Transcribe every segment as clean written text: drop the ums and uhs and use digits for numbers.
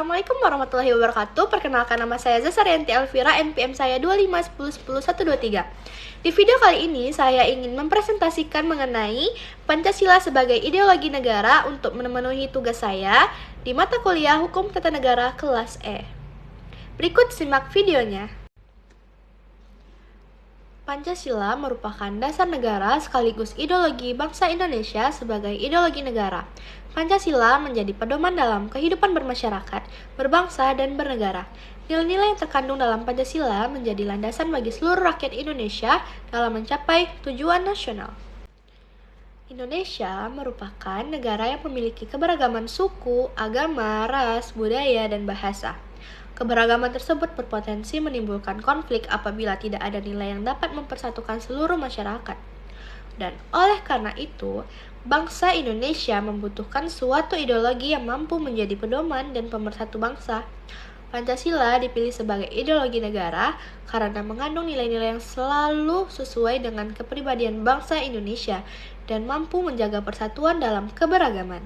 Assalamualaikum warahmatullahi wabarakatuh. Perkenalkan, nama saya Zasarianti Elvira, NPM saya 251010123. Di video kali ini saya ingin mempresentasikan mengenai Pancasila sebagai ideologi negara untuk memenuhi tugas saya di mata kuliah Hukum Tata Negara kelas E. Berikut simak videonya. Pancasila merupakan dasar negara sekaligus ideologi bangsa Indonesia sebagai ideologi negara. Pancasila menjadi pedoman dalam kehidupan bermasyarakat, berbangsa, dan bernegara. Nilai-nilai yang terkandung dalam Pancasila menjadi landasan bagi seluruh rakyat Indonesia dalam mencapai tujuan nasional. Indonesia merupakan negara yang memiliki keberagaman suku, agama, ras, budaya, dan bahasa. Keberagaman tersebut berpotensi menimbulkan konflik apabila tidak ada nilai yang dapat mempersatukan seluruh masyarakat. Dan oleh karena itu, bangsa Indonesia membutuhkan suatu ideologi yang mampu menjadi pedoman dan pemersatu bangsa. Pancasila dipilih sebagai ideologi negara karena mengandung nilai-nilai yang selalu sesuai dengan kepribadian bangsa Indonesia dan mampu menjaga persatuan dalam keberagaman.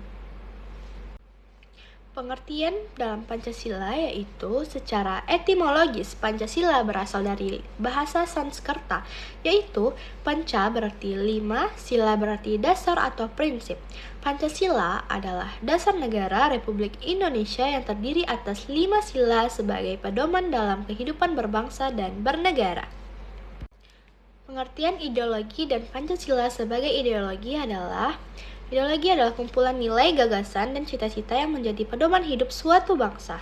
Pengertian dalam Pancasila yaitu secara etimologis Pancasila berasal dari bahasa Sanskerta, yaitu panca berarti 5, sila berarti dasar atau prinsip. Pancasila adalah dasar negara Republik Indonesia yang terdiri atas 5 sila sebagai pedoman dalam kehidupan berbangsa dan bernegara. Pengertian ideologi dan Pancasila sebagai ideologi adalah kumpulan nilai, gagasan, dan cita-cita yang menjadi pedoman hidup suatu bangsa.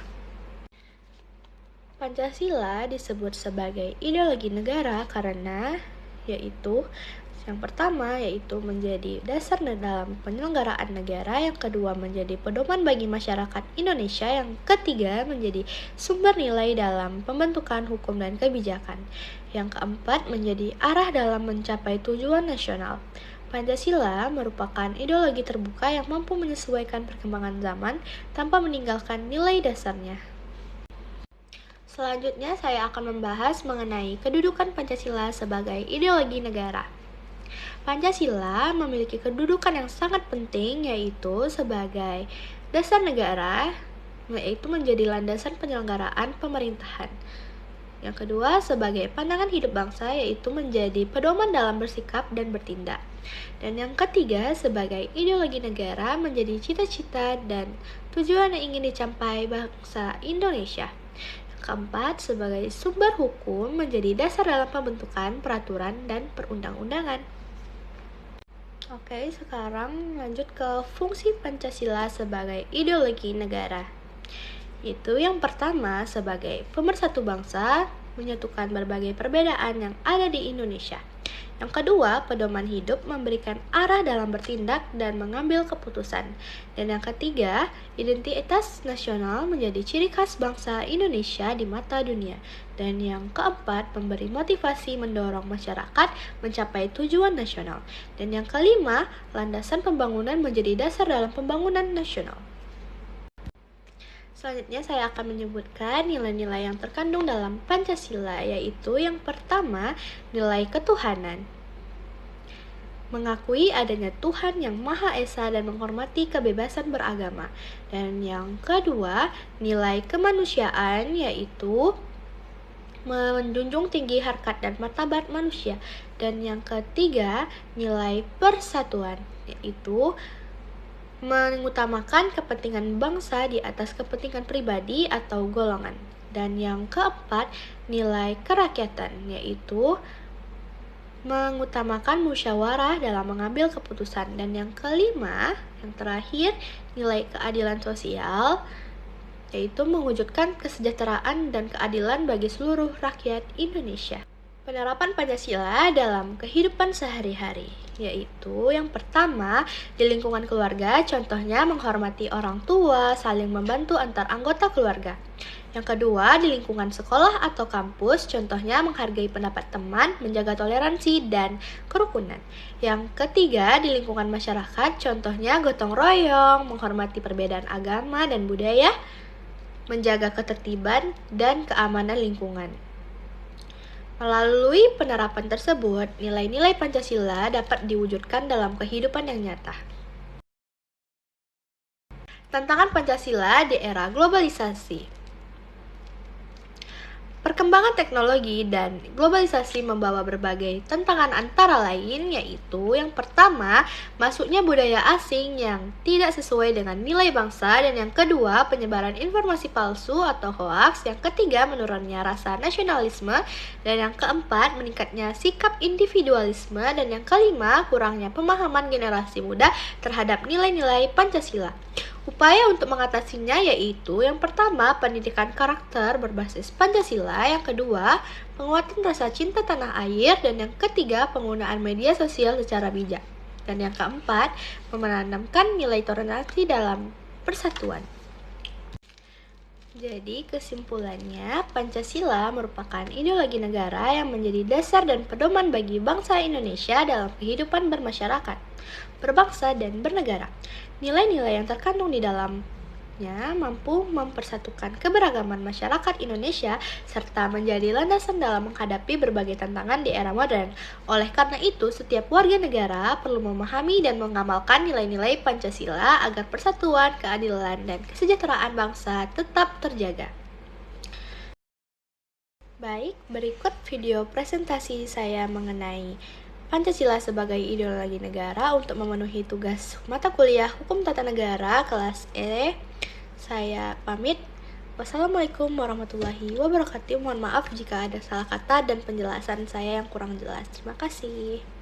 Pancasila disebut sebagai ideologi negara karena yang pertama yaitu menjadi dasar dalam penyelenggaraan negara, yang kedua menjadi pedoman bagi masyarakat Indonesia, yang ketiga menjadi sumber nilai dalam pembentukan hukum dan kebijakan, yang keempat menjadi arah dalam mencapai tujuan nasional. Pancasila merupakan ideologi terbuka yang mampu menyesuaikan perkembangan zaman tanpa meninggalkan nilai dasarnya. Selanjutnya saya akan membahas mengenai kedudukan Pancasila sebagai ideologi negara. Pancasila memiliki kedudukan yang sangat penting, yaitu sebagai dasar negara, yaitu menjadi landasan penyelenggaraan pemerintahan. Yang kedua, sebagai pandangan hidup bangsa, yaitu menjadi pedoman dalam bersikap dan bertindak. Dan yang ketiga, sebagai ideologi negara, menjadi cita-cita dan tujuan yang ingin dicapai bangsa Indonesia. Yang keempat, sebagai sumber hukum, menjadi dasar dalam pembentukan peraturan dan perundang-undangan. Oke, sekarang lanjut ke fungsi Pancasila sebagai ideologi negara. Itu yang pertama, sebagai pemersatu bangsa, menyatukan berbagai perbedaan yang ada di Indonesia. Yang kedua, pedoman hidup, memberikan arah dalam bertindak dan mengambil keputusan. Dan yang ketiga, identitas nasional menjadi ciri khas bangsa Indonesia di mata dunia. Dan yang keempat, memberi motivasi mendorong masyarakat mencapai tujuan nasional. Dan yang kelima, landasan pembangunan menjadi dasar dalam pembangunan nasional. Selanjutnya saya akan menyebutkan nilai-nilai yang terkandung dalam Pancasila, yaitu yang pertama, nilai ketuhanan. Mengakui adanya Tuhan yang Maha Esa dan menghormati kebebasan beragama. Dan yang kedua, nilai kemanusiaan, yaitu menjunjung tinggi harkat dan martabat manusia. Dan yang ketiga, nilai persatuan, yaitu mengutamakan kepentingan bangsa di atas kepentingan pribadi atau golongan. Dan yang keempat, nilai kerakyatan, yaitu mengutamakan musyawarah dalam mengambil keputusan. Dan yang kelima, yang terakhir, nilai keadilan sosial, yaitu mewujudkan kesejahteraan dan keadilan bagi seluruh rakyat Indonesia. Penerapan Pancasila dalam kehidupan sehari-hari, yaitu yang pertama, di lingkungan keluarga, contohnya menghormati orang tua, saling membantu antar anggota keluarga. Yang kedua, di lingkungan sekolah atau kampus, contohnya menghargai pendapat teman, menjaga toleransi dan kerukunan. Yang ketiga, di lingkungan masyarakat, contohnya gotong royong, menghormati perbedaan agama dan budaya, menjaga ketertiban dan keamanan lingkungan. Melalui penerapan tersebut, nilai-nilai Pancasila dapat diwujudkan dalam kehidupan yang nyata. Tantangan Pancasila di era globalisasi. Perkembangan teknologi dan globalisasi membawa berbagai tantangan antara lain, yaitu yang pertama, masuknya budaya asing yang tidak sesuai dengan nilai bangsa, dan yang kedua, penyebaran informasi palsu atau hoaks, yang ketiga, menurunnya rasa nasionalisme, dan yang keempat, meningkatnya sikap individualisme, dan yang kelima, kurangnya pemahaman generasi muda terhadap nilai-nilai Pancasila. Upaya untuk mengatasinya yaitu yang pertama, pendidikan karakter berbasis Pancasila, yang kedua, penguatan rasa cinta tanah air, dan yang ketiga, penggunaan media sosial secara bijak. Dan yang keempat, menanamkan nilai toleransi dalam persatuan. Jadi kesimpulannya, Pancasila merupakan ideologi negara yang menjadi dasar dan pedoman bagi bangsa Indonesia dalam kehidupan bermasyarakat, berbangsa, dan bernegara. Nilai-nilai yang terkandung di dalamnya mampu mempersatukan keberagaman masyarakat Indonesia serta menjadi landasan dalam menghadapi berbagai tantangan di era modern. Oleh karena itu, setiap warga negara perlu memahami dan mengamalkan nilai-nilai Pancasila agar persatuan, keadilan, dan kesejahteraan bangsa tetap terjaga. Baik, berikut video presentasi saya mengenai Pancasila sebagai ideologi negara untuk memenuhi tugas mata kuliah Hukum Tata Negara kelas E. Saya pamit. Wassalamualaikum warahmatullahi wabarakatuh. Mohon maaf jika ada salah kata dan penjelasan saya yang kurang jelas. Terima kasih.